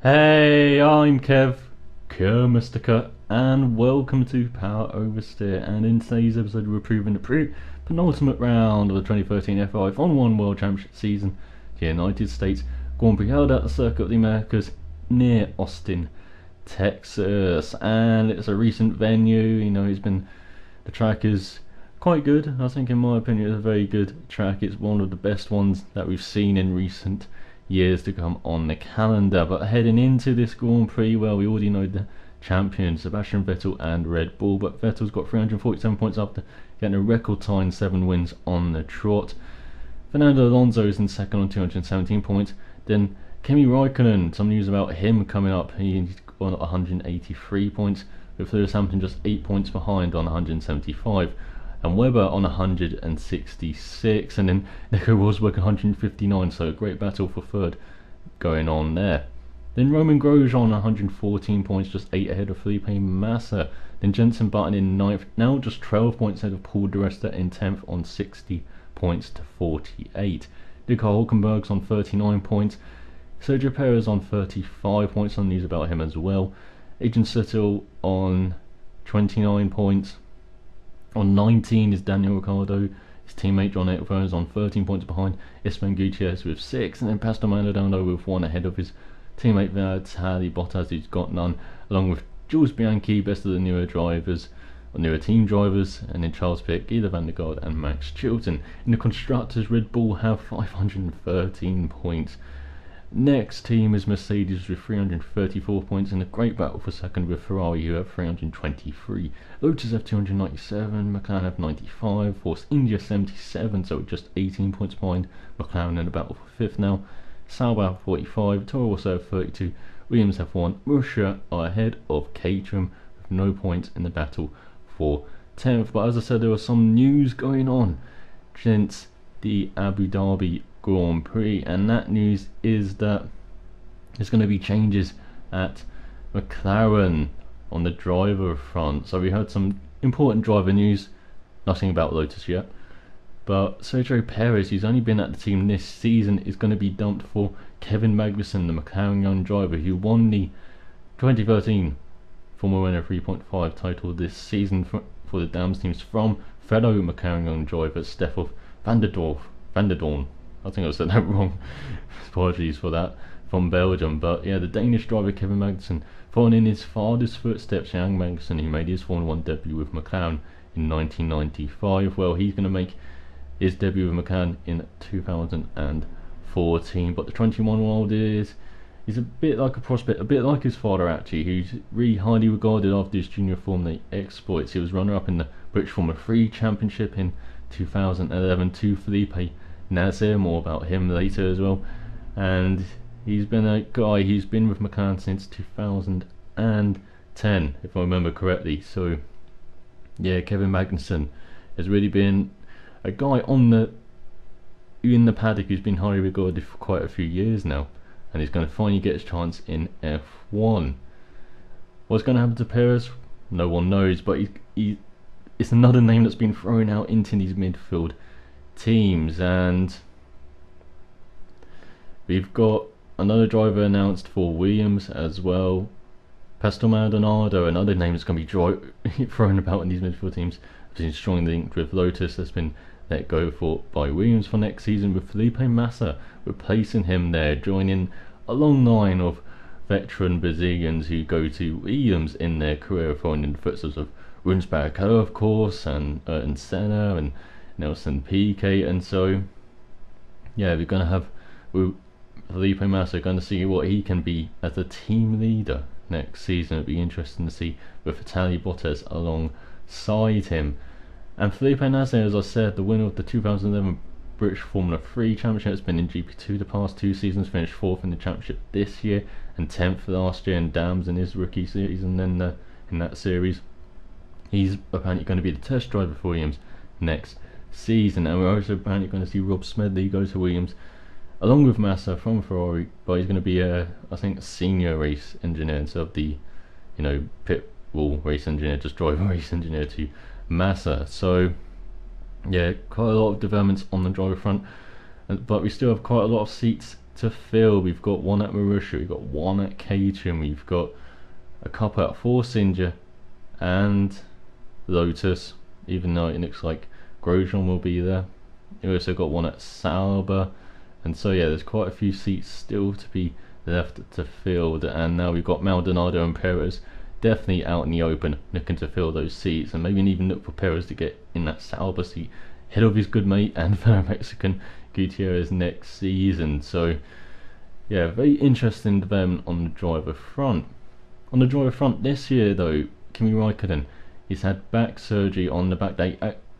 Hey, I'm Kermistica, and welcome to Power Oversteer. And in today's episode, we're proving the Prix penultimate round of the 2013 FI Formula 1 World Championship season. The United States Grand Prix held at the Circuit of the Americas near Austin, Texas, and it's a recent venue. The track is quite good. I think, in my opinion, it's a very good track. It's one of the best ones that we've seen in recent years to come on the calendar. But heading into this Grand Prix, well, we already know the champions, Sebastian Vettel and Red Bull, but Vettel's got 347 points after getting a record time 7 wins on the trot. Fernando Alonso is in second on 217 points. Then Kimi Raikkonen, some news about him coming up. He's got 183 points, with Lewis Hamilton just 8 points behind on 175. And Webber on 166, and then Nico Rosberg 159, so a great battle for third going on there. Then Roman Grosjean 114 points, just 8 ahead of Felipe Massa. Then Jenson Button in 9th, now just 12 points ahead of Paul di Resta in 10th on 60 points to 48. Nico Hulkenberg's on 39 points, Sergio Perez on 35 points, some news about him as well. Adrian Sutil on 29 points. On 19 is Daniel Ricciardo. His teammate John Eckford is on 13 points behind Esteban Gutierrez with 6, and then Pastor Maldonado with 1 ahead of his teammate Valtteri Bottas, who's got none, along with Jules Bianchi, best of the newer team drivers, and then Charles Pitt, Guido van der Garde and Max Chilton. In the constructors, Red Bull have 513 points. Next team is Mercedes with 334 points, in a great battle for second with Ferrari, who have 323. Lotus have 297, McLaren have 95, Force India 77, so just 18 points behind McLaren in the battle for fifth now. Sauber have 45, Toro Rosso have 32, Williams have 1. Russia are ahead of Caterham with no points in the battle for 10th. But as I said, there was some news going on since the Abu Dhabi Grand Prix, and that news is that there's going to be changes at McLaren on the driver front. So we heard some important driver news, nothing about Lotus yet, but Sergio Perez, who's only been at the team this season, is going to be dumped for Kevin Magnussen, the McLaren young driver who won the 2013 Formula 1 3.5 title this season for the Dams teams from fellow McLaren young driver Stefan van der Doorn. I think I said that wrong. Apologies for that, from Belgium. But yeah, the Danish driver Kevin Magnussen, following in his father's footsteps, Jan Magnussen, who made his Formula 1 debut with McLaren in 1995. Well, he's going to make his debut with McLaren in 2014. But the 21-year-old is a bit like a prospect, a bit like his father actually, who's really highly regarded after his junior Formula exploits. He was runner-up in the British Formula 3 Championship in 2011 to Felipe Nasser, more about him later as well. And he's been a guy who's been with McLaren since 2010, if I remember correctly. So yeah, Kevin Magnussen has really been a guy in the paddock who's been highly regarded for quite a few years now, and he's going to finally get his chance in F1. What's going to happen to Perez? No one knows, but it's another name that's been thrown out into these midfield teams. And we've got another driver announced for Williams as well, Pastor Maldonado, another name that's going to be thrown about in these midfield teams. Has been strongly linked with Lotus, that's been let go for by Williams for next season, with Felipe Massa replacing him there, joining a long line of veteran Brazilians who go to Williams in their career, following in the footsteps of Rubens Barrichello, of course, and Senna and Nelson Piquet. And so yeah, we're going to have Felipe Massa, going to see what he can be as a team leader next season. It'll be interesting to see with Valtteri Bottas alongside him. And Felipe Nasser, as I said, the winner of the 2011 British Formula 3 Championship, has been in GP2 the past 2 seasons, finished 4th in the Championship this year and 10th last year in Dams in his rookie season in that series. He's apparently going to be the test driver for Williams next season, and we're also apparently going to see Rob Smedley go to Williams along with Massa from Ferrari, but he's going to be a senior race engineer instead of the pit wall race engineer, just driver race engineer to Massa. So yeah, quite a lot of developments on the driver front, but we still have quite a lot of seats to fill. We've got one at Marussia, we've got one at Caterham, we've got a couple at Forsinger and Lotus, even though it looks like Grosjean will be there. We also got one at Sauber, and so yeah, there's quite a few seats still to be left to fill. And now we've got Maldonado and Perez definitely out in the open looking to fill those seats, and maybe even look for Perez to get in that Sauber seat ahead of his good mate and fellow Mexican Gutierrez next season. So yeah, very interesting development on the driver front. On the driver front this year though, Kimi Raikkonen, he's had back surgery on the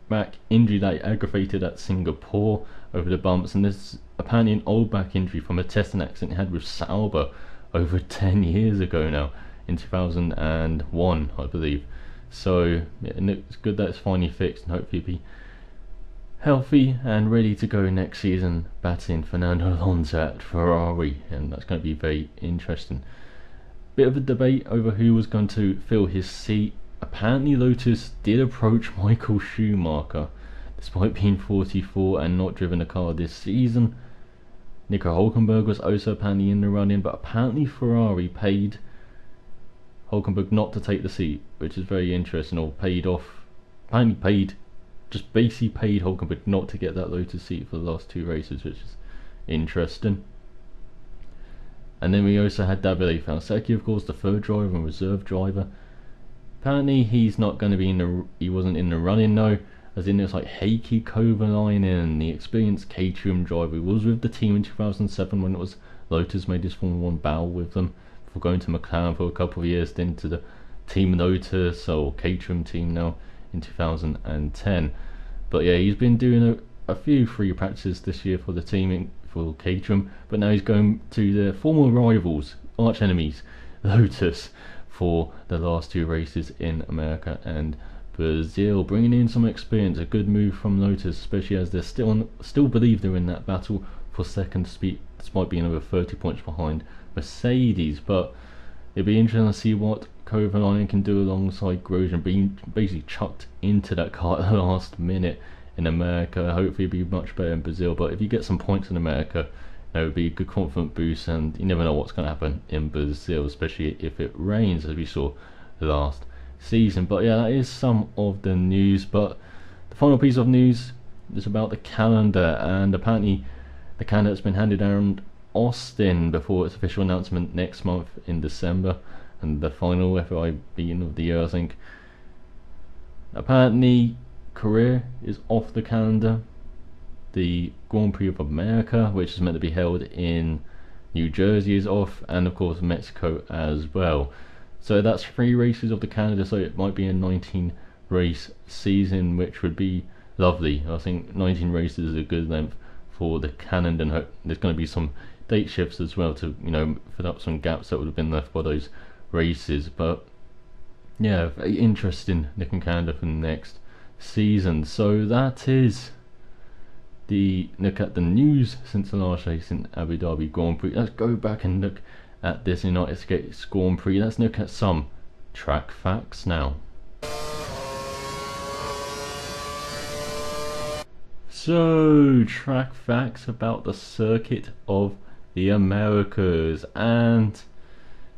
back injury that he aggravated at Singapore over the bumps, and there's apparently an old back injury from a testing accident he had with Sauber over 10 years ago now, in 2001 I believe. So yeah, it's good that it's finally fixed, and hopefully he'll be healthy and ready to go next season battling Fernando Alonso at Ferrari, and that's going to be very interesting. Bit of a debate over who was going to fill his seat. Apparently Lotus did approach Michael Schumacher despite being 44 and not driven a car this season. Nico Hülkenberg was also apparently in the running, but apparently Ferrari paid Hülkenberg not to take the seat, which is very interesting, or just basically paid Hülkenberg not to get that Lotus seat for the last two races, which is interesting. And then we also had Davide Falsecchi, of course, the third driver and reserve driver. Apparently he's not going to be he wasn't in the running though, as in it's like Heikki Kovalainen, the experienced Caterham driver, who was with the team in 2007 when it was Lotus made his Formula 1 battle with them, before going to McLaren for a couple of years, then to the Team Lotus or Caterham team now in 2010. But yeah, he's been doing a few free practices this year for the team for Caterham, but now he's going to their former rivals, arch enemies, Lotus, for the last two races in America and Brazil, bringing in some experience. A good move from Lotus, especially as they still believe they're in that battle for second speed, despite being over 30 points behind Mercedes. But it'll be interesting to see what Kovalainen can do alongside Grosjean, being basically chucked into that car at the last minute in America. Hopefully it'll be much better in Brazil, but if you get some points in America, it would be a good confident boost, and you never know what's going to happen in Brazil, especially if it rains, as we saw last season. But yeah, that is some of the news. But the final piece of news is about the calendar, and apparently the calendar has been handed around Austin before its official announcement next month in December, and the final FOI beginning of the year, I think. Apparently Korea is off the calendar. The Grand Prix of America, which is meant to be held in New Jersey, is off, and of course Mexico as well. So that's 3 races of the calendar, so it might be a 19 race season, which would be lovely. I think 19 races is a good length for the calendar, and there's going to be some date shifts as well to, fill up some gaps that would have been left by those races. But yeah, very interesting looking calendar for the next season. So that is the look at the news since the last race in Abu Dhabi Grand Prix. Let's go back and look at this United States Grand Prix. Let's look at some track facts now. So, track facts about the Circuit of the Americas and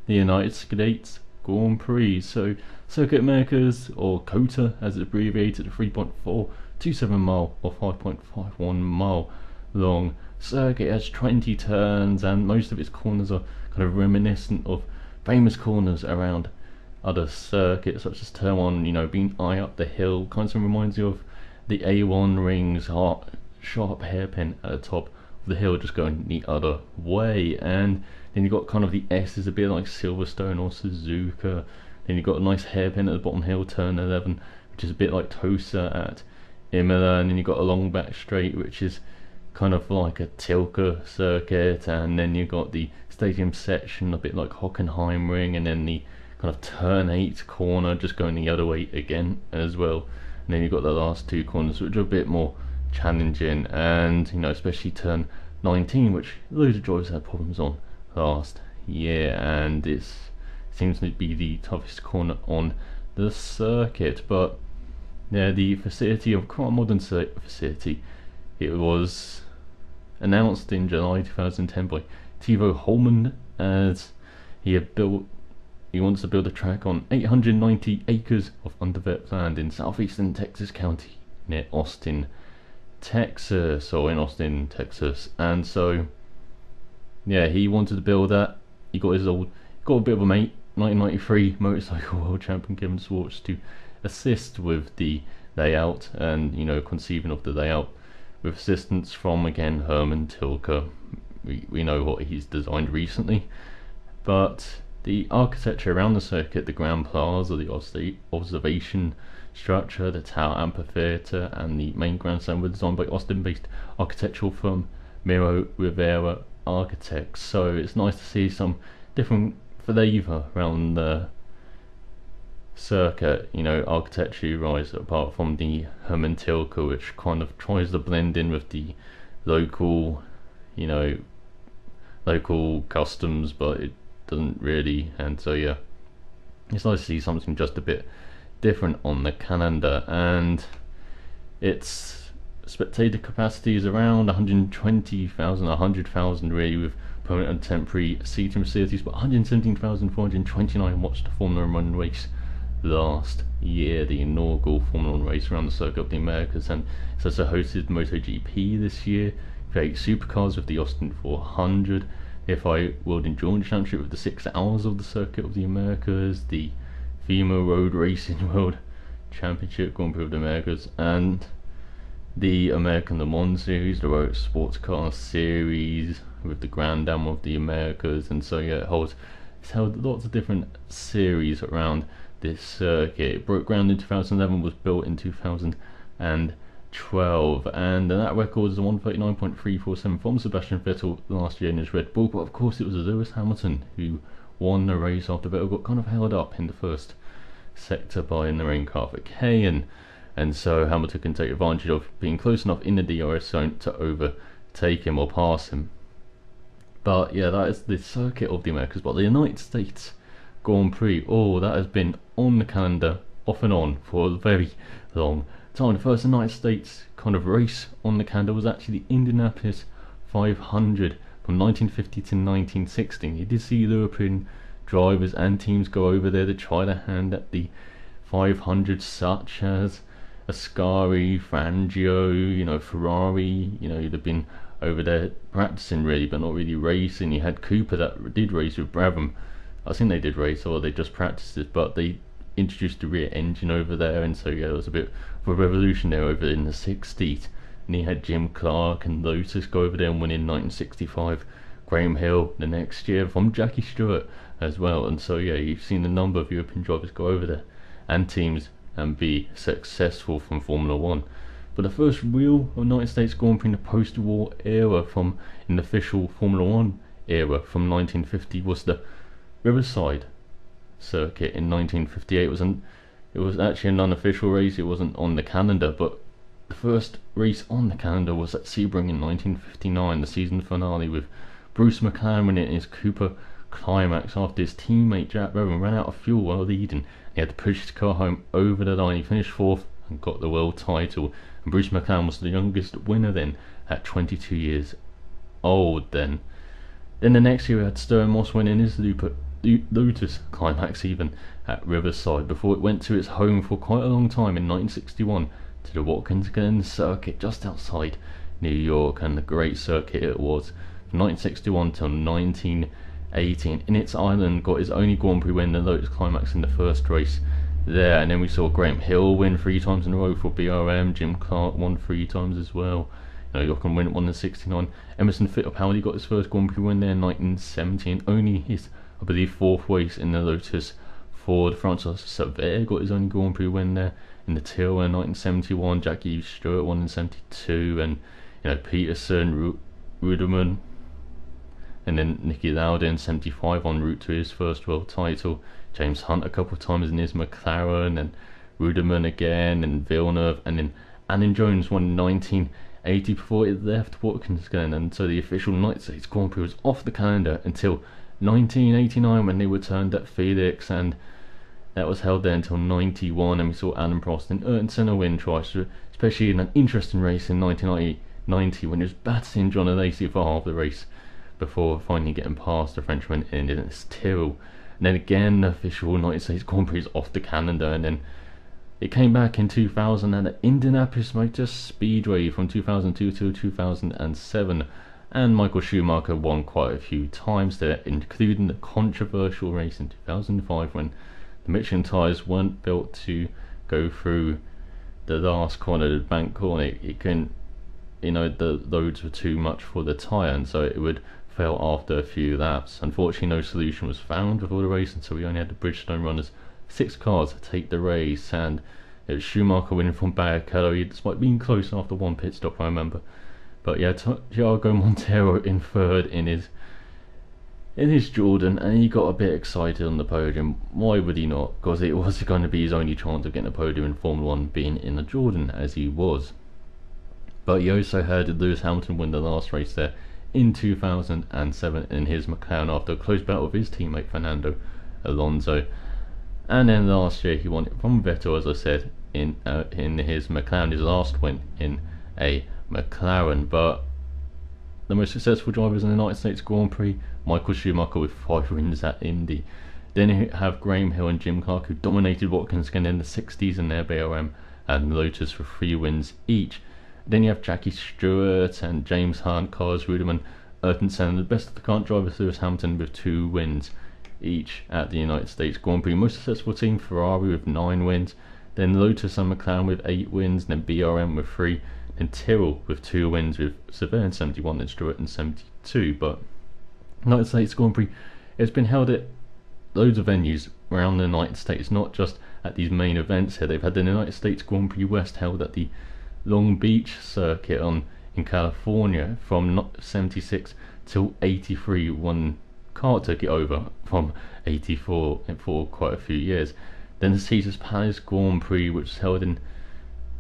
the United States Grand Prix. So, Circuit Americas, or COTA as it's abbreviated, 3.427 mile or 5.51 mile long circuit. It has 20 turns, and most of its corners are kind of reminiscent of famous corners around other circuits, such as Turn 1, being eye up the hill. Kind of reminds you of the A1 rings, sharp hairpin at the top of the hill, just going the other way. And then you've got kind of the S is a bit like Silverstone or Suzuka. Then you've got a nice hairpin at the bottom hill, Turn 11, which is a bit like Tosa at Imola. And then you've got a long back straight, which is kind of like a Tilke circuit. And then you've got the stadium section, a bit like Hockenheimring, and then the kind of Turn 8 corner, just going the other way again as well. And then you've got the last 2 corners, which are a bit more challenging, and especially Turn 19, which loads of drivers had problems on last year, and it seems to be the toughest corner on the circuit. But yeah, the facility of quite a modern facility. It was announced in July 2010 by Tivo Holman, as he wants to build a track on 890 acres of undeveloped land in southeastern Texas County near Austin, Texas, or in Austin, Texas. And so, yeah, he wanted to build that. He got a bit of a mate, 1993 motorcycle world champion Kevin Swartz, to assist with the layout and, conceiving of the layout, with assistance from, again, Herman Tilke. We know what he's designed recently, but the architecture around the circuit, the Grand Plaza, the observation structure, the Tower Amphitheater, and the main grandstand were designed by Austin-based architectural firm Miro Rivera Architects. So it's nice to see some different flavour around the circuit, architecture-wise, apart from the Herman Tilke, which kind of tries to blend in with the local customs, but it doesn't really. And so, yeah, it's nice to see something just a bit different on the calendar. And its spectator capacity is around 120,000, 100,000 really, with permanent and temporary seating facilities, but 117,429 watched the Formula 1 race last year, the inaugural Formula 1 race around the circuit of the Americas. And it's also hosted MotoGP this year, V8 supercars with the Austin 400, the FI World Endurance Championship with the 6 hours of the circuit of the Americas, the FEMA Road Racing World Championship Grand Prix of the Americas, and the American Le Mans Series, the Road Sports Car Series with the Grand Am of the Americas. And so, yeah, it's held lots of different series around this circuit. It broke ground in 2011, was built in 2012, and that record is a 139.347 from Sebastian Vettel last year in his Red Bull. But of course, it was Lewis Hamilton who won the race after Vettel got kind of held up in the first sector by in the rain car for K, and so Hamilton can take advantage of being close enough in the DRS zone to overtake him or pass him. But yeah, that is the circuit of the Americas. But the United States Grand Prix, that has been on the calendar off and on for a very long time. The first United States kind of race on the calendar was actually the Indianapolis 500 from 1950 to 1960. You did see European drivers and teams go over there to try their hand at the 500, such as Ascari, Fangio, Ferrari. They've been over there practicing really, but not really racing. You had Cooper that did race with Brabham. I think they did race, or they just practiced it, but they introduced the rear engine over there, and so, yeah, there was a bit of a revolution there over in the 60s. And he had Jim Clark and Lotus go over there and win in 1965. Graham Hill the next year from Jackie Stewart as well. And so, yeah, you've seen a number of European drivers go over there and teams and be successful from Formula 1. But the first real United States Grand Prix in the post-war era, from an official Formula 1 era from 1950, was the Riverside circuit in 1958. It was actually an unofficial race. It wasn't on the calendar, but the first race on the calendar was at Sebring in 1959, the season finale, with Bruce McLaren winning his Cooper Climax after his teammate Jack Brabham ran out of fuel while leading. He had to push his car home over the line. He finished 4th and got the world title. And Bruce McLaren was the youngest winner then, at 22 years old then. Then the next year we had Stirling Moss winning his Lotus Climax even at Riverside, before it went to its home for quite a long time in 1961 to the Watkins Glen circuit just outside New York. And the great circuit it was from 1961 till 1918. In its island, got his only Grand Prix win, the Lotus Climax, in the first race there. And then we saw Graham Hill win 3 times in a row for BRM. Jim Clark won 3 times as well. Jochen Win won in 69. Emerson Fittipaldi got his first Grand Prix win there in 1917. Only his, I believe, 4th race in the Lotus Ford. Francois Savert got his only Grand Prix win there in the Tyrrell in 1971. Jackie Stewart won in 72, and Peterson, Ruderman, and then Niki Lauda in 75 en route to his first world title. James Hunt a couple of times in his McLaren, and Ruderman again, and Villeneuve, and then Alan Jones won in 1980 before it left Watkins Glen. And so the official United States Grand Prix was off the calendar until 1989, when they returned at Felix, and that was held there until 91. And we saw Alan Prost and Ayrton Senna win twice, especially in an interesting race in 1990 90 when he was battling John Alesi for half the race before finally getting past the Frenchman in its Tyrrell. And then again, the official United States Grand Prix is off the calendar, and then it came back in 2000 at the Indianapolis Motor Speedway from 2002 to 2007. And Michael Schumacher won quite a few times there, including the controversial race in 2005 when the Michelin tyres weren't built to go through the last corner, the bank corner. It couldn't, the loads were too much for the tyre, and so it would fail after a few laps. Unfortunately, no solution was found before the race, and so we only had the Bridgestone runners, 6 cars, to take the race. And it was Schumacher winning from Barrichello, despite being close after one pit stop, I remember. But yeah, Thiago Montero in third in his Jordan, and he got a bit excited on the podium. Why would he not? Because it was going to be his only chance of getting a podium in Formula 1, being in a Jordan, as he was. But he also heard Lewis Hamilton win the last race there in 2007 in his McLaren after a close battle with his teammate Fernando Alonso. And then last year he won it from Vettel, as I said, in his McLaren, his last win in a McLaren. But the most successful drivers in the United States Grand Prix, Michael Schumacher with 5 wins at Indy. Then you have Graham Hill and Jim Clark, who dominated Watkins Glen in the 60s in their BRM and Lotus for 3 wins each. Then you have Jackie Stewart and James Hunt, Carlos Ruderman, Ayrton Senna, the best of the current drivers, Lewis Hamilton with 2 wins each at the United States Grand Prix. Most successful team, Ferrari with 9 wins, then Lotus and McLaren with 8 wins, then BRM with 3, then Tyrrell with 2 wins with Seville in 71 and Stewart in 72. But United States Grand Prix, it's been held at loads of venues around the United States, not just at these main events here. They've had the United States Grand Prix West held at the Long Beach circuit in California from 76 till 83. One car took it over from 84 for quite a few years. Then the Caesars Palace Grand Prix, which was held in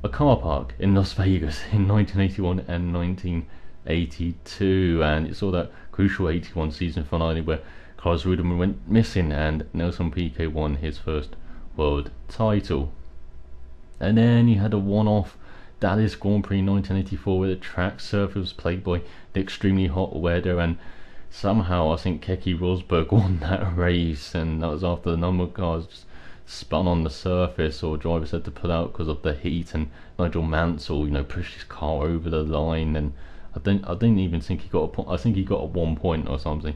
a car park in Las Vegas in 1981 and 1982, and it saw that crucial 81 season finale where Carlos Ruderman went missing and Nelson Piquet won his first world title. And then you had a one-off Dallas Grand Prix 1984 where the track surface was plagued by the extremely hot weather, and somehow I think Keke Rosberg won that race, and that was after the number of cars just spun on the surface or drivers had to pull out because of the heat, and Nigel Mansell pushed his car over the line, and I didn't even think he got a point. I think he got a 1 point or something.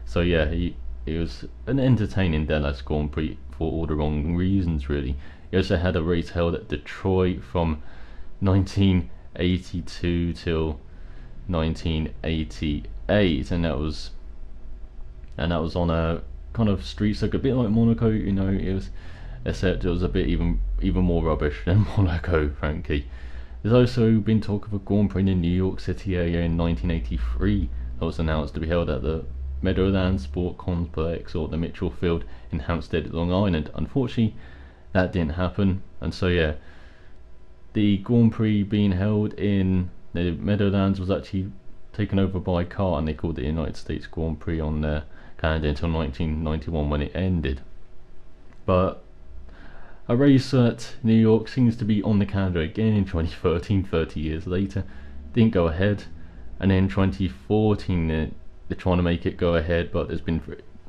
So yeah, it was an entertaining Dallas Grand Prix for all the wrong reasons, really. He also had a race held at Detroit from 1982 till 1988, and that was on a kind of street circuit, a bit like Monaco. It was, except it was a bit even more rubbish than Monaco, frankly. There's also been talk of a Grand Prix in the New York City area in 1983 that was announced to be held at the Meadowlands Sport Complex or the Mitchell Field in Hampstead, Long Island. Unfortunately, that didn't happen, and so yeah, the Grand Prix being held in the Meadowlands was actually taken over by a car, and they called it the United States Grand Prix on their calendar until 1991 when it ended. But a race at New York seems to be on the calendar again in 2013, 30 years later. Didn't go ahead, and then 2014 they're trying to make it go ahead, but there's been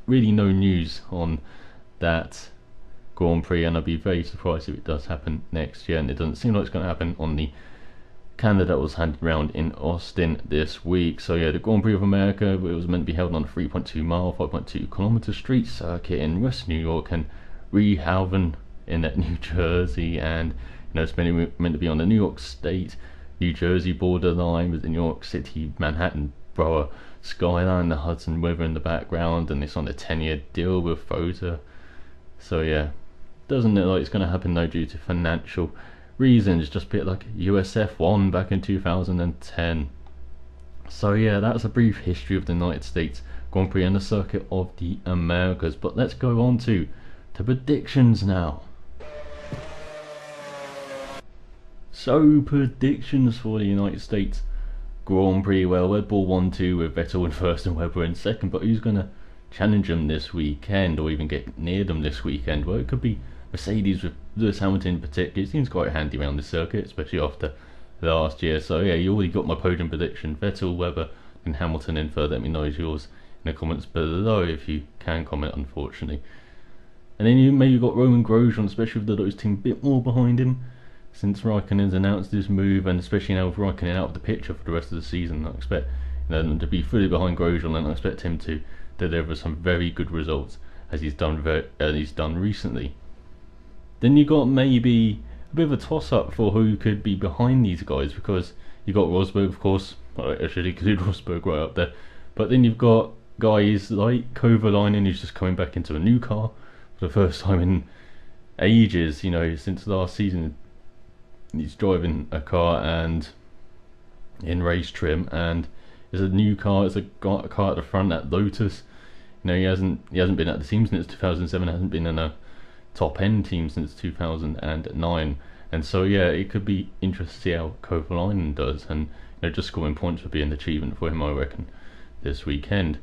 really no news on that Grand Prix, and I'd be very surprised if it does happen next year, and it doesn't seem like it's going to happen on the calendar that was handed around in Austin this week. So yeah, the Grand Prix of America, it was meant to be held on a 3.2 mile, 5.2 kilometer street circuit in West New York and Rehoboth in New Jersey, and it's meant to be on the New York State, New Jersey borderline with the New York City, Manhattan borough skyline, the Hudson River in the background, and it's on a 10-year deal with FOTA. So yeah, doesn't look like it's going to happen though due to financial reasons, just a bit like USF1 back in 2010. So yeah, that's a brief history of the United States Grand Prix and the circuit of the Americas. But let's go on to predictions now. So predictions for the United States Grand Prix. Well, Red Bull 1-2 with Vettel in first and Webber in second, but who's going to challenge them this weekend or even get near them this weekend? Well, it could be Mercedes with Lewis Hamilton in particular. It seems quite handy around the circuit, especially after last year. So yeah, you already got my podium prediction. Vettel, Webber, and Hamilton in third. Let me know yours in the comments below if you can comment, unfortunately. And then you maybe got Roman Grosjean, especially with the Lotus team a bit more behind him, since Raikkonen's announced this move, and especially now with Raikkonen out of the picture for the rest of the season. I expect them to be fully behind Grosjean, and I expect him to deliver some very good results as he's done recently. Then you got maybe a bit of a toss-up for who could be behind these guys, because you got Rosberg, of course. I should include Rosberg right up there, but then you've got guys like Kovalainen, who's just coming back into a new car for the first time in ages, since last season. He's driving a car and in race trim, and it's a new car. It's a car at the front at Lotus. He hasn't been at the team since 2007. Hasn't been in a top end team since 2009. And so yeah, it could be interesting to see how Kovalainen does, and just scoring points would be an achievement for him, I reckon, this weekend.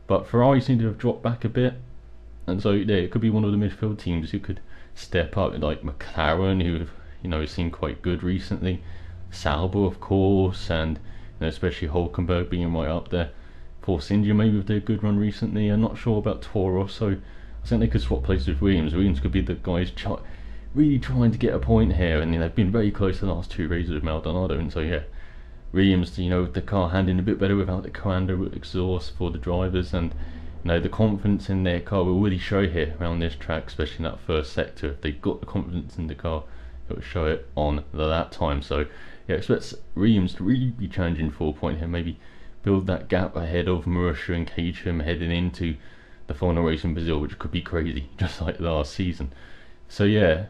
But Ferrari seem to have dropped back a bit, and so yeah, it could be one of the midfield teams who could step up, like McLaren, who seemed quite good recently. Sauber, of course, and especially Hulkenberg being right up there. Force India maybe with their good run recently. I'm not sure about Toro Rosso. I think they could swap places with Williams. Williams could be the guys really trying to get a point here, and they've been very close the last two races with Maldonado, and so yeah, Williams, the car handling a bit better without the Coanda exhaust for the drivers, and the confidence in their car will really show here around this track, especially in that first sector. If they've got the confidence in the car, it will show it on the lap time. So yeah, expect Williams to really be challenging for a point here, maybe build that gap ahead of Marussia and Caterham heading into the final race in Brazil, which could be crazy, just like last season. So yeah,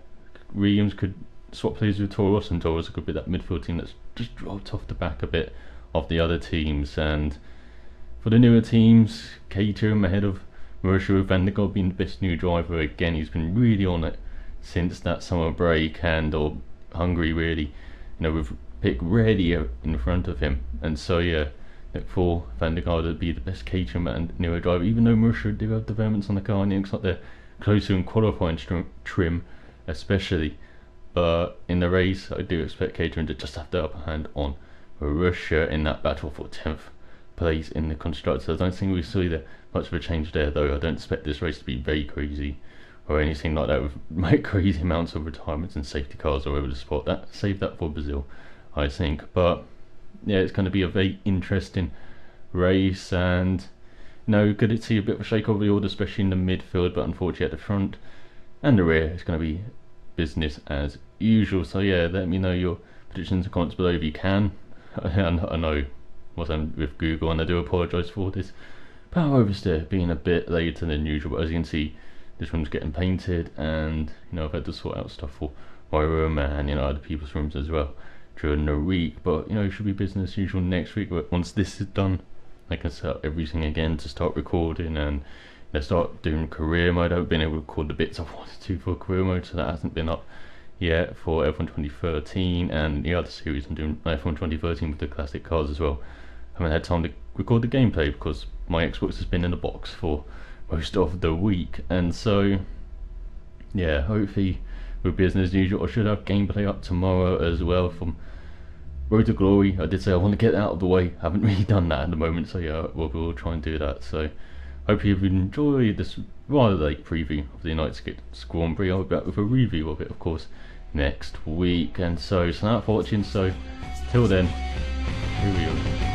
Williams could swap places with Toro Rosso, and Toro Rosso could be that midfield team that's just dropped off the back a bit of the other teams. And for the newer teams, Caterham ahead of Marussia, with Van der Garde being the best new driver again. He's been really on it since that summer break, or Hungary really, with pick ready in front of him. And so yeah, look for Van der Garde to be the best Caterham and newer driver, even though Marussia do have developments on the car, and it looks like they're closer in qualifying trim especially. But in the race, I do expect Caterham to just have the upper hand on Marussia in that battle for 10th place in the constructors. I don't think we see much of a change there, though. I don't expect this race to be very crazy or anything like that, with crazy amounts of retirements and safety cars all over the spot. Save that for Brazil, I think. But yeah, it's going to be a very interesting race, and good to see a bit of a shake over the order, especially in the midfield, but unfortunately at the front and the rear, it's going to be business as usual. So yeah, let me know your predictions and comments below if you can. I know what's on with Google, and I do apologise for this power oversteer being a bit later than usual, but as you can see, this room's getting painted, and I've had to sort out stuff for my room and other people's rooms as well during the week. But it should be business as usual next week. But once this is done, I can set up everything again to start recording and start doing career mode. I've been able to record the bits I've wanted to for career mode, so that hasn't been up yet for F1 2013, and the other series I'm doing F1 2013 with the classic cars as well. I haven't had time to record the gameplay because my Xbox has been in a box for most of the week, and so yeah, hopefully with business as usual. I should have gameplay up tomorrow as well from Road to Glory. I did say I want to get out of the way, haven't really done that at the moment, so yeah, we'll try and do that. So hope you've enjoyed this rather late preview of the United States Grand Prix. I'll be back with a review of it, of course, next week. And so thanks for watching. So till then, here we go.